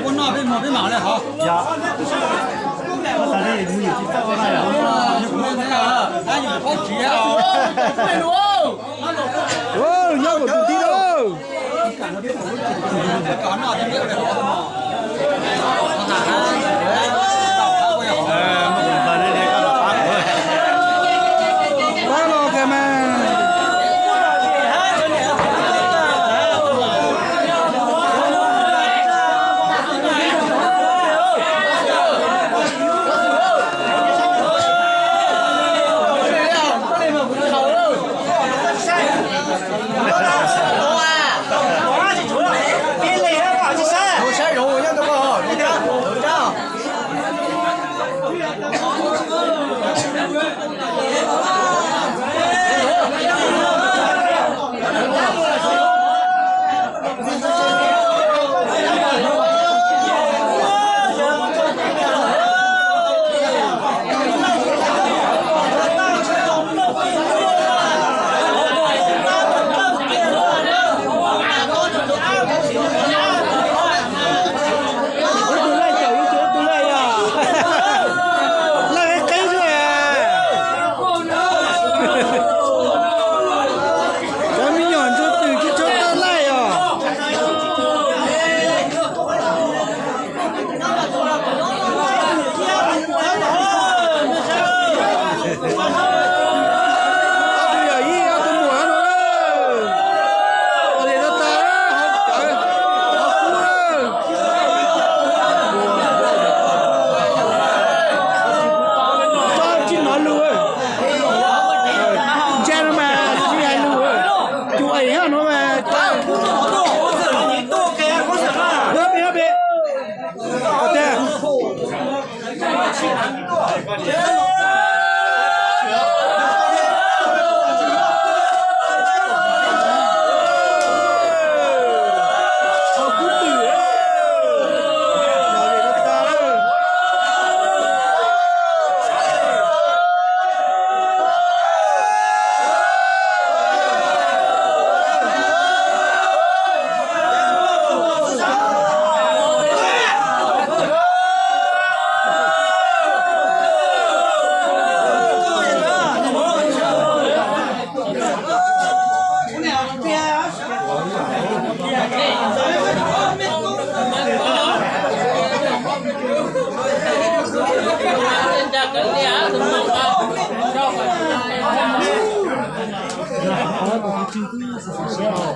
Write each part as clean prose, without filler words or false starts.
我那被毛被忙了好。呀，我咱这有去照那呀。你不能那样，俺有好吃啊。对喽。哦，要我土地喽。干嘛的没有了？快乐开门。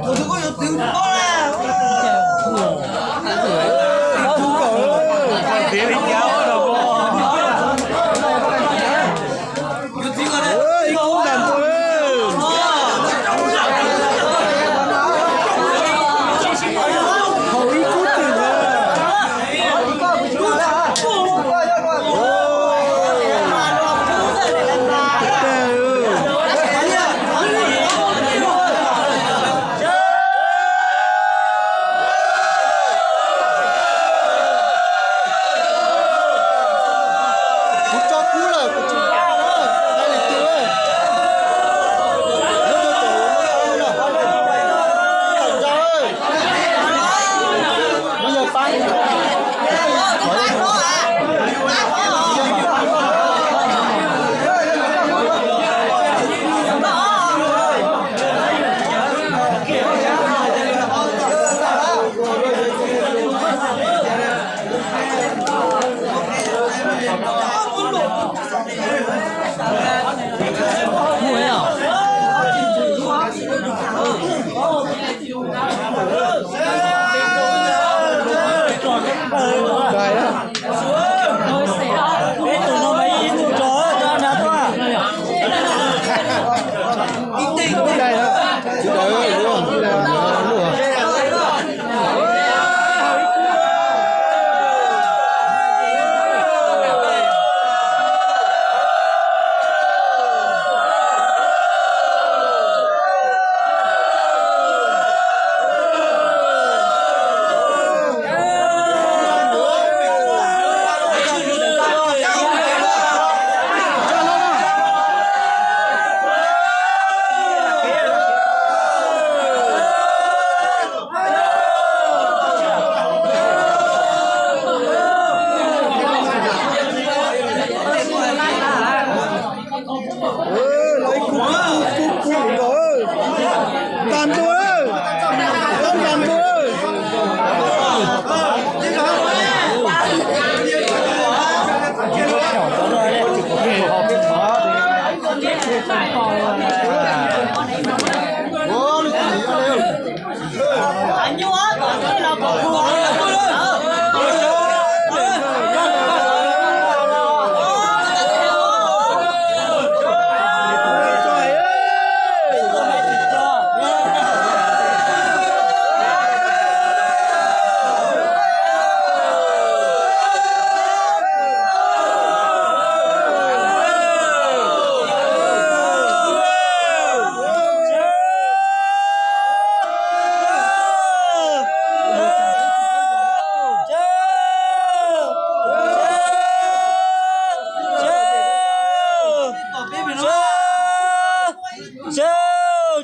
我这个有丢高了。别人家我了不？有这个的。一公蛋多了。好一股顶啊！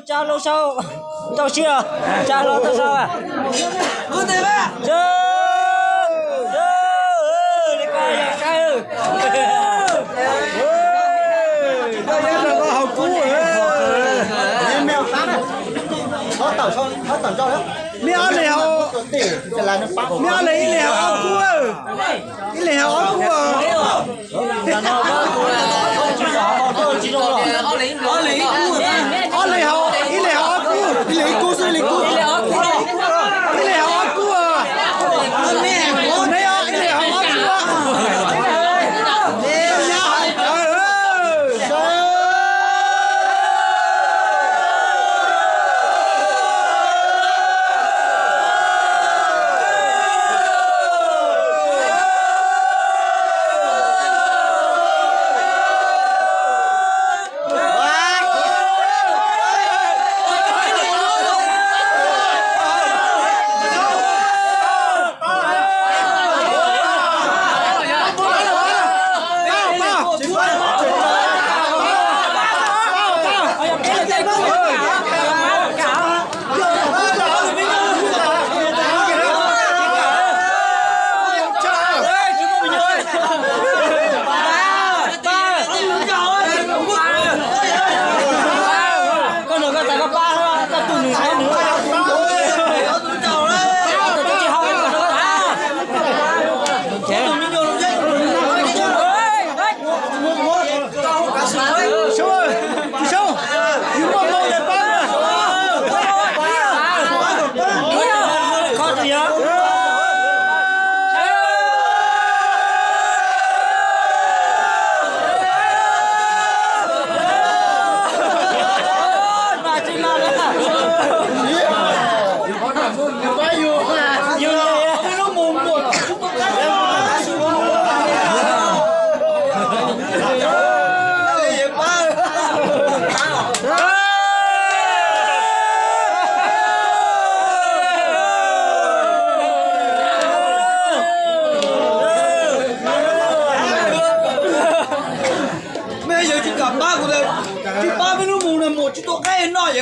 cha lâu sau tao chưa cha lâu tao sao à cứ thế mà đi coi nhà cái có hậu cũ em mèo tán à họ tẩu cho đấy mèo lèo mèo lấy lèo hậu cũ cái lèo hậu cũ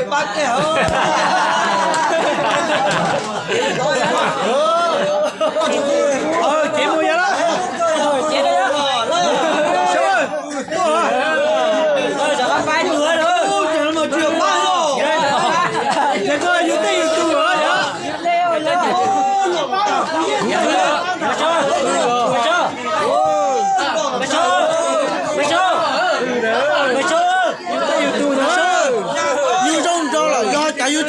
ba cái hả? Chị mua vậy đó. Chị đây đó. Rồi giờ bắt bay nữa nữa. Trời mà chuyện ba rồi. Để coi như tí tu nữa vậy. Leo leo. Tại vì họ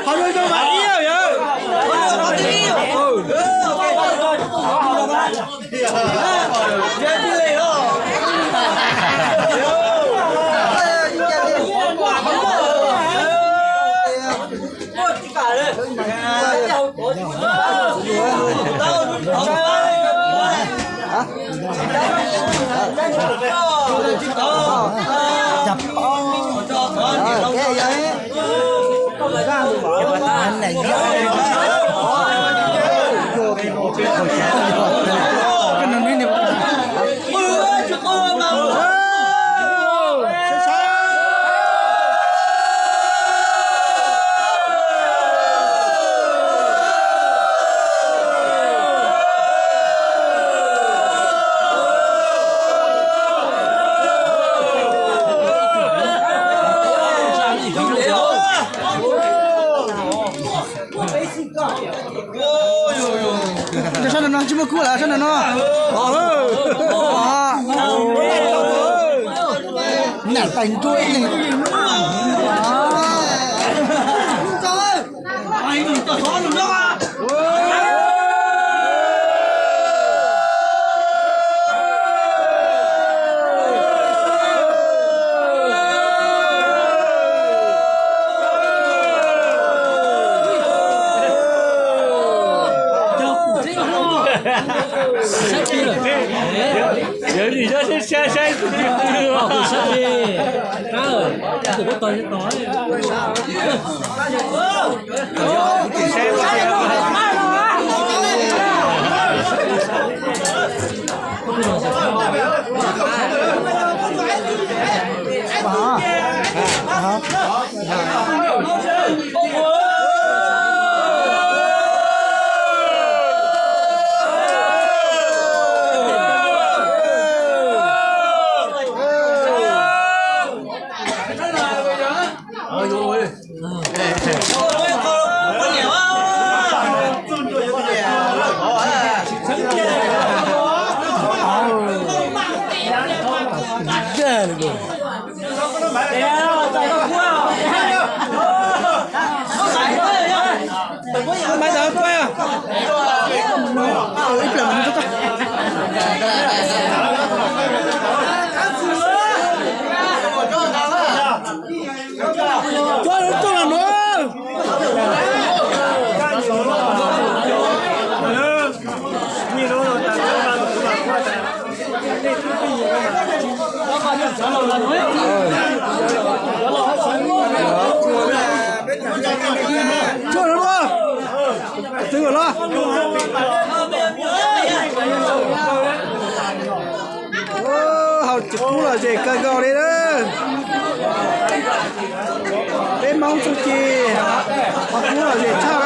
họ nuôi cho bạn yêu vậy. Họ yêu. Anh này Sana nó cuma kula sana nó. Nè thành chuối này. Trời ơi. Ai đừng có thoát được đâu à. Giờ thì nó sẽ xe Sắp đi. Cá ơi, tôi có tôi nói. Mấy đứa quay à? Ít lần mình chút cho là nữa. Cho nó luôn. Đứng ở đó. Hầu chụp cú là gì cây gò đấy đó. Bên mong chú chi. Hầu cú là gì sao đó.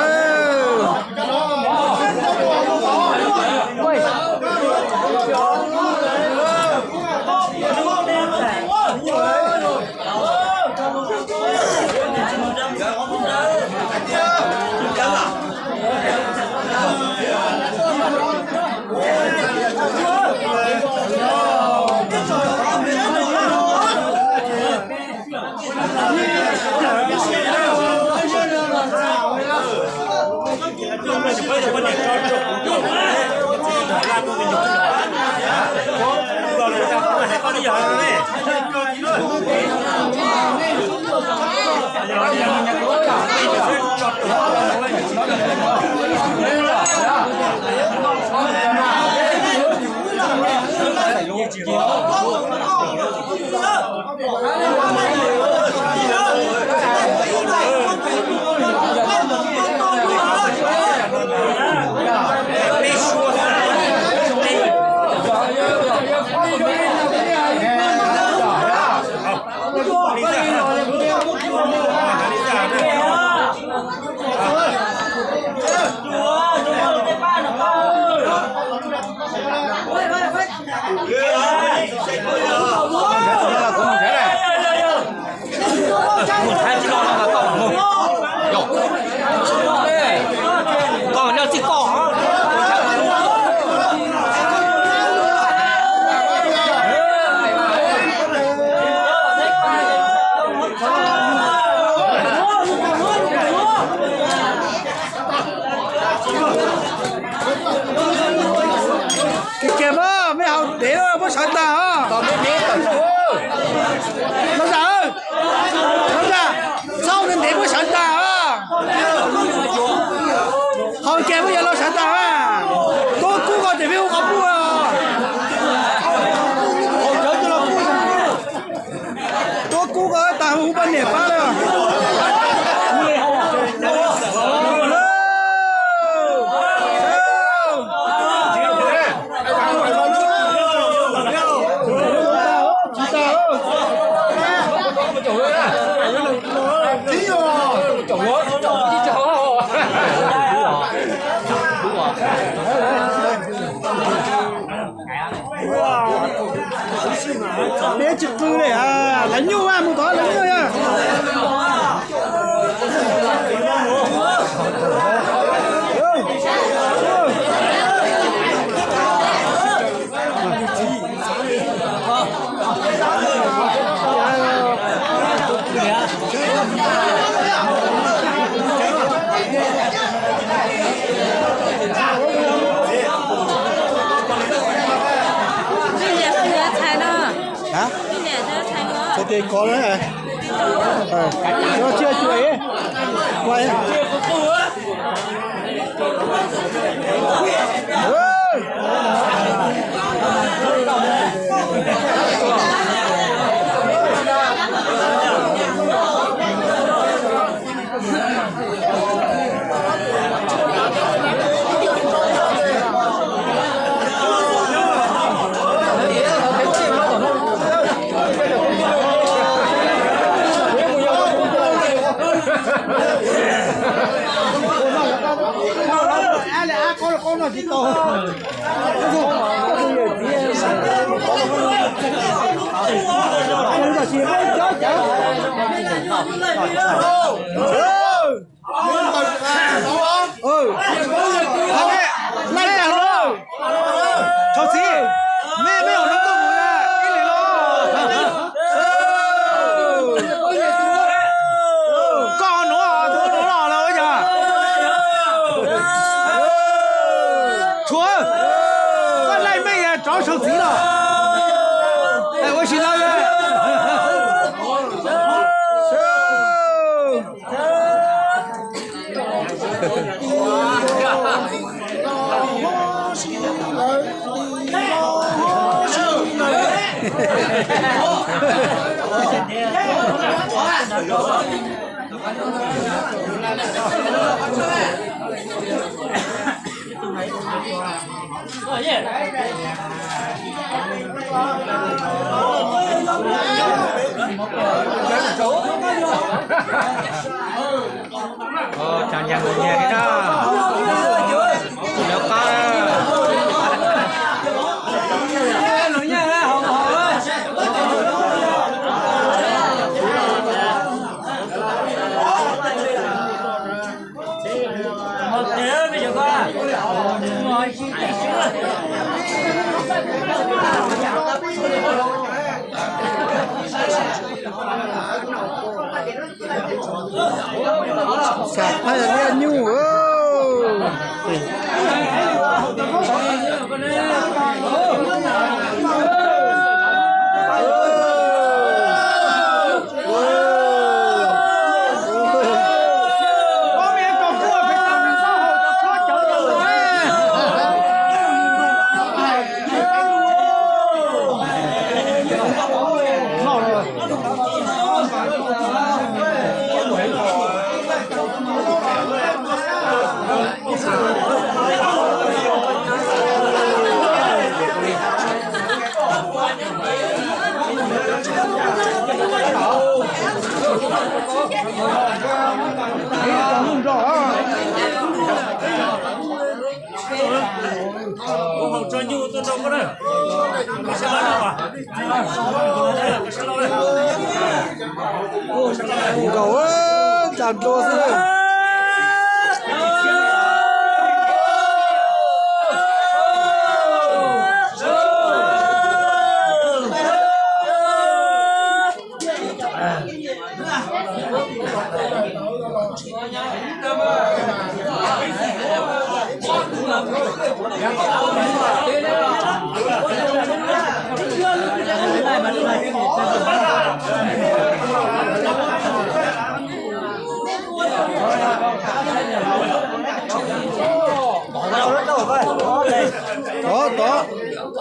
Để chụp tư này à, đánh nhau à, một có đánh nhau nha. Thế thì có đấy à? Chưa chuối ấy. Quay. to nó chỉ to lại cả luôn cháu xí mẹ mẹ ở nó to rồi ít lấy lo con nó thôi nó lò rồi nhá chúa con lại mẹ cháu cháu xí rồi哎，我洗澡了。Chẳng nhận được nhà cái đó nó có nổi nha hồng hồng một tiếng bây giờ qua ngồi xin sạc hay là nghe nhu không cho nhu tôi đâu có đấy sẽ nói đâu à cậu ơi chẳng đồ gì đó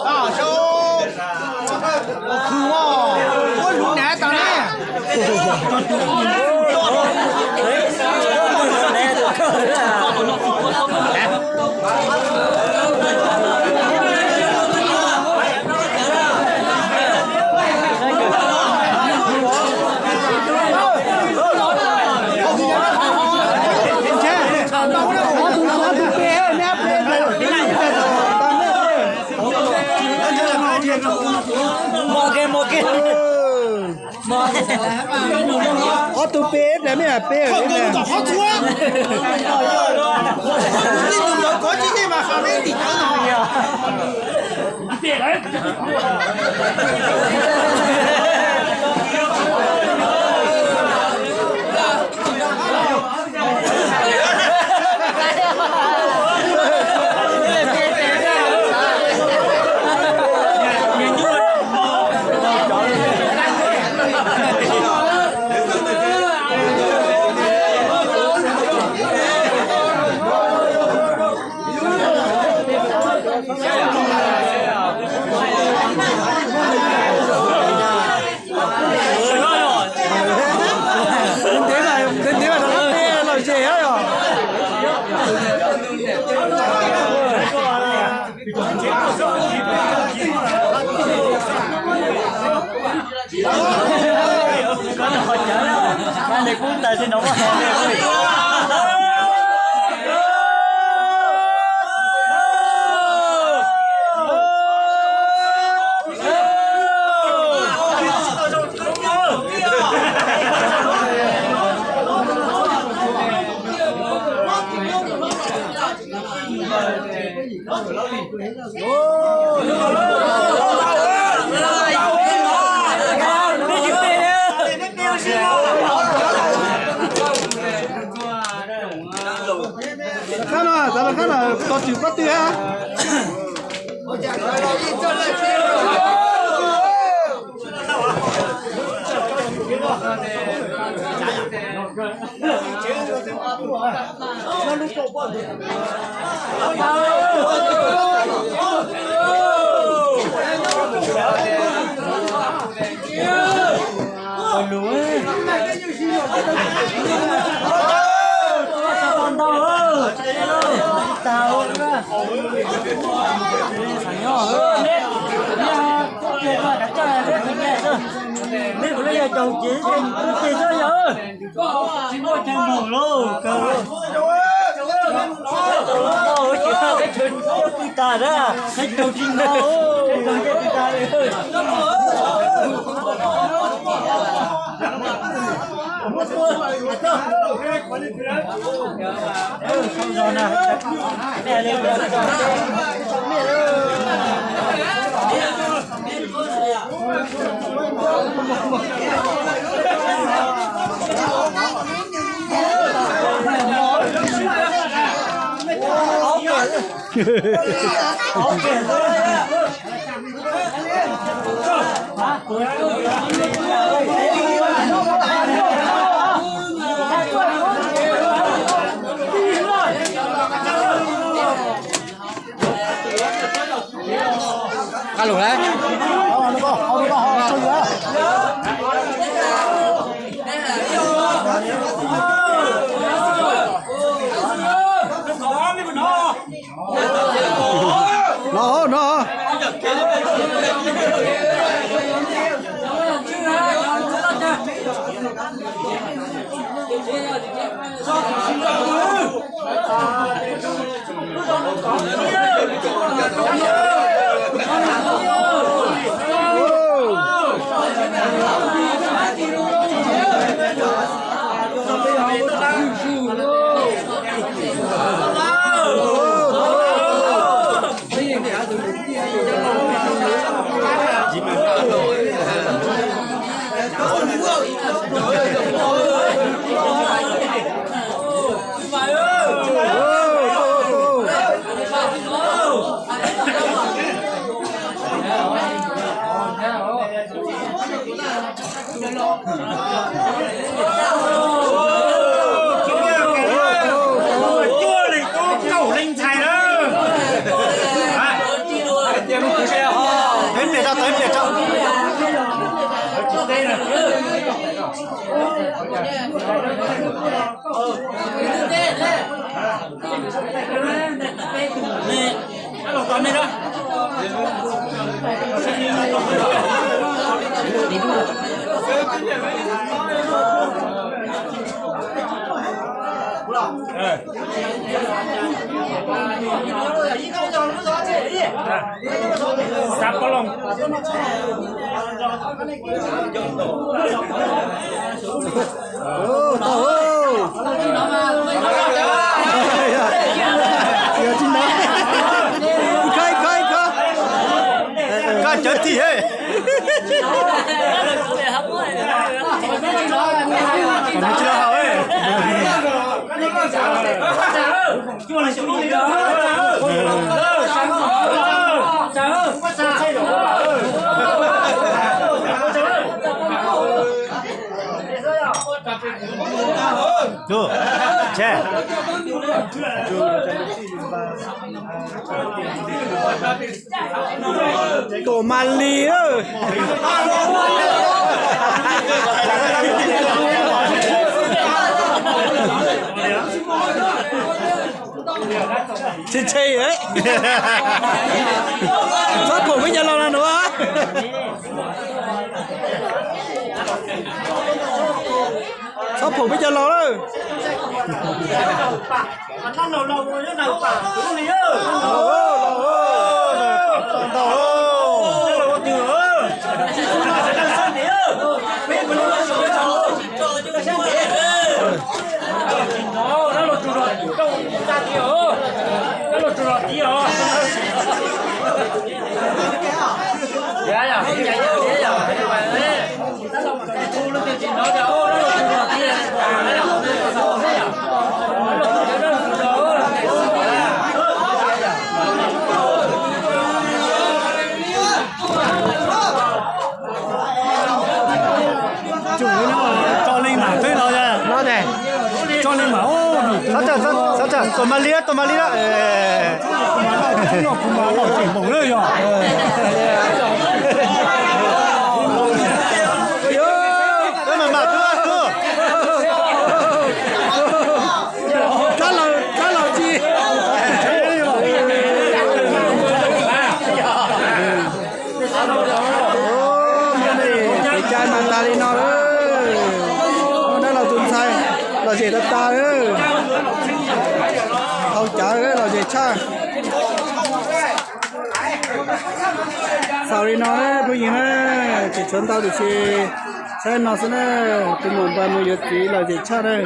à số khử mò ôi lũ nè tao nè ở tụ bếp này mới là bếp không có khó chua đi tụ có chứ gì mà khả năng thì nó nào bếp đấy Anh này cũng tại trên đó mà Khán là có chịu có tiêu ha. Chồng chỉ tiền cho nhớ chính có thêm mù luôn ôi chỉ là cái chuyện ta đó cái chồng chính đó chồng cái ta đấy không rồi nè nè lên Cá lủng đấy. Nó. Sắp có lòng. Chết thì ấy. Còn chưa hào ấy. Chưa là chịu đi đâu. Được. Che. Cổ Mali ơi. Chê ấy. Sao cổ bây giờ lo nữa hả? Sao cổ bây giờ lo đâu? Nó lâu rồi nó đầu bạc cũng lý ơi. Nó lột chuột. 就我那赵丽满对了的，老的，赵丽满哦，小陈，多么厉害，多么厉害，哎，真的不嘛老紧猛了呀，哎呦，这么马哥，看老鸡，哦，妈的，这家蛮大的呢，đó là tuần sai, là gì đất ta đấy, ông trả đấy là gì cha, sorry nó đấy, bây giờ này chỉ chuẩn tao được chỉ, xem nó sẽ này, từ mùng 30 giờ tí là gì cha đây.